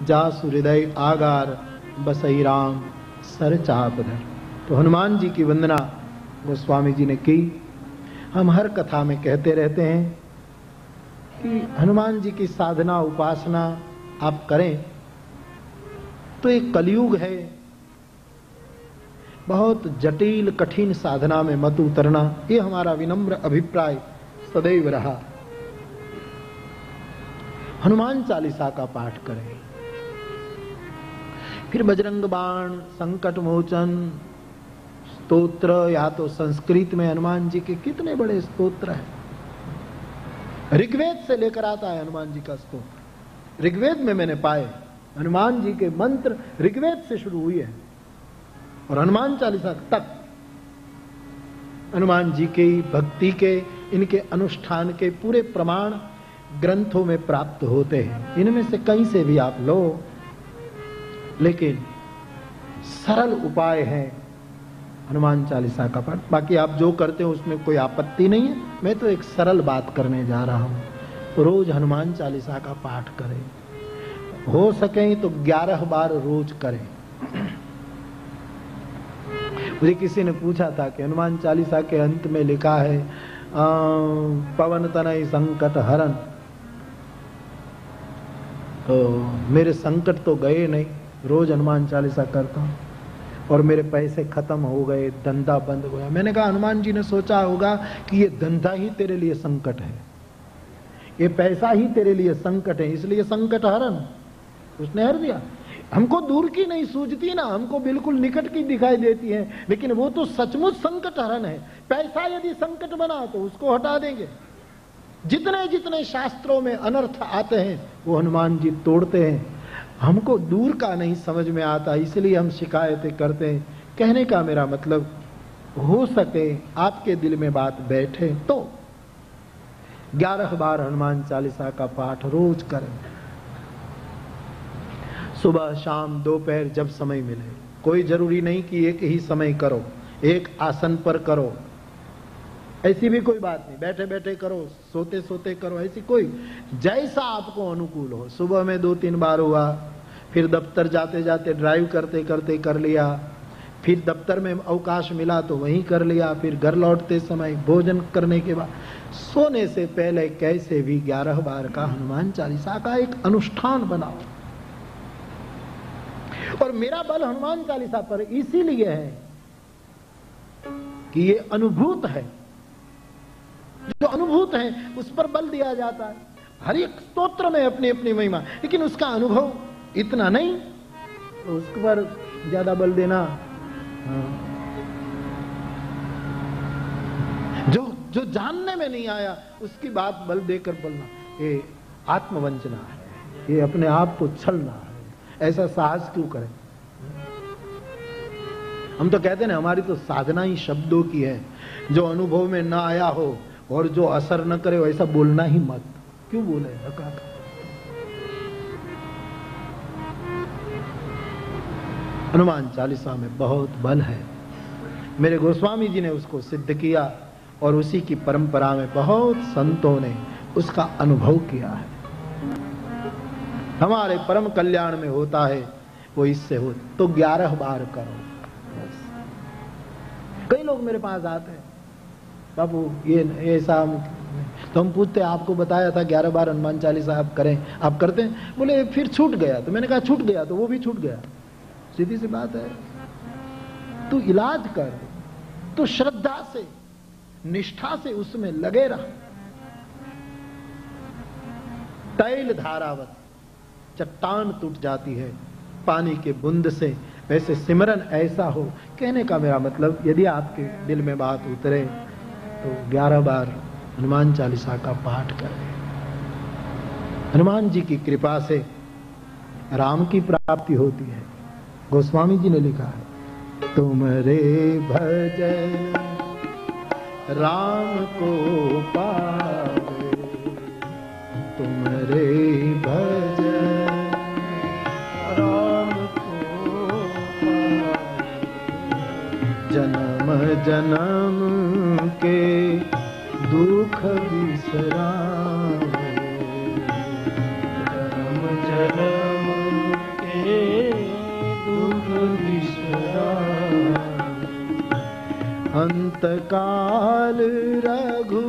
जासु हृदय आगार बसई राम सर चापधर। तो हनुमान जी की वंदना गोस्वामी जी ने की। हम हर कथा में कहते रहते हैं कि हनुमान जी की साधना उपासना आप करें तो एक कलयुग है, बहुत जटिल कठिन साधना में मत उतरना, ये हमारा विनम्र अभिप्राय सदैव रहा। हनुमान चालीसा का पाठ करें, फिर बजरंग बाण, संकट मोचन स्तोत्र, या तो संस्कृत में हनुमान जी के कितने बड़े स्तोत्र हैं। ऋग्वेद से लेकर आता है हनुमान जी का स्तोत्र। ऋग्वेद में मैंने पाए हनुमान जी के मंत्र ऋग्वेद से शुरू हुए हैं और हनुमान चालीसा तक हनुमान जी की भक्ति के, इनके अनुष्ठान के पूरे प्रमाण ग्रंथों में प्राप्त होते हैं। इनमें से कहीं से भी आप लो, लेकिन सरल उपाय है हनुमान चालीसा का पाठ। बाकी आप जो करते हो उसमें कोई आपत्ति नहीं है, मैं तो एक सरल बात करने जा रहा हूं। तो रोज हनुमान चालीसा का पाठ करें, हो सके तो 11 बार रोज करें। मुझे किसी ने पूछा था कि हनुमान चालीसा के अंत में लिखा है पवन तनय संकट हरन, तो मेरे संकट तो गए नहीं, रोज हनुमान चालीसा करता हूं और मेरे पैसे खत्म हो गए, धंधा बंद हो गया। मैंने कहा हनुमान जी ने सोचा होगा कि ये धंधा ही तेरे लिए संकट है, ये पैसा ही तेरे लिए संकट है, इसलिए संकट हरन उसने हर दिया। हमको दूर की नहीं सूझती ना, हमको बिल्कुल निकट की दिखाई देती है, लेकिन वो तो सचमुच संकट हरन है। पैसा यदि संकट बना तो उसको हटा देंगे। जितने जितने शास्त्रों में अनर्थ आते हैं वो हनुमान जी तोड़ते हैं। हमको दूर का नहीं समझ में आता, इसलिए हम शिकायतें करते हैं। कहने का मेरा मतलब, हो सके आपके दिल में बात बैठे तो 11 बार हनुमान चालीसा का पाठ रोज करें, सुबह शाम दोपहर जब समय मिले। कोई जरूरी नहीं कि एक ही समय करो, एक आसन पर करो, ऐसी भी कोई बात नहीं। बैठे बैठे करो, सोते सोते करो, ऐसी कोई, जैसा आपको अनुकूल हो। सुबह में 2-3 बार हुआ, फिर दफ्तर जाते जाते ड्राइव करते करते कर लिया, फिर दफ्तर में अवकाश मिला तो वहीं कर लिया, फिर घर लौटते समय, भोजन करने के बाद, सोने से पहले कैसे भी 11 बार का हनुमान चालीसा का एक अनुष्ठान बनाओ। और मेरा बल हनुमान चालीसा पर इसीलिए है कि ये अनुभूत है, जो अनुभूत है उस पर बल दिया जाता है। हर एक स्तोत्र में अपनी अपनी महिमा, लेकिन उसका अनुभव इतना नहीं, तो उस पर ज्यादा बल देना जो जानने में नहीं आया उसकी बात बल देकर बोलना, ये आत्मवंचना है, ये अपने आप को छलना है। ऐसा साहस क्यों करें? हम तो कहते हैं हमारी तो साधना ही शब्दों की है। जो अनुभव में ना आया हो और जो असर न करे वैसा बोलना ही मत। क्यों बोले? हनुमान चालीसा में बहुत बल है। मेरे गोस्वामी जी ने उसको सिद्ध किया और उसी की परंपरा में बहुत संतों ने उसका अनुभव किया है। हमारे परम कल्याण में होता है वो इससे हो। तो 11 बार करो। कई लोग मेरे पास आते हैं, बाबू ये ऐसा, तो हम पूछते हैं आपको बताया था 11 बार हनुमान चालीसा आप करें, आप करते हैं? बोले फिर छूट गया। तो मैंने कहा छूट गया तो वो भी छूट गया, सीधी सी बात है। तू इलाज कर, तो श्रद्धा से निष्ठा से उसमें लगे रह। तैल धारावत चट्टान टूट जाती है पानी के बूंद से, वैसे सिमरन ऐसा हो। कहने का मेरा मतलब, यदि आपके दिल में बात उतरे तो 11 बार हनुमान चालीसा का पाठ करें। हनुमान जी की कृपा से राम की प्राप्ति होती है। गोस्वामी जी ने लिखा है, तुमरे भजन राम को पावे, तुमरे भजन राम को पावे, जन्म जन्म के दुख बिसरावे, जन्म जन्म अंतकाल रघु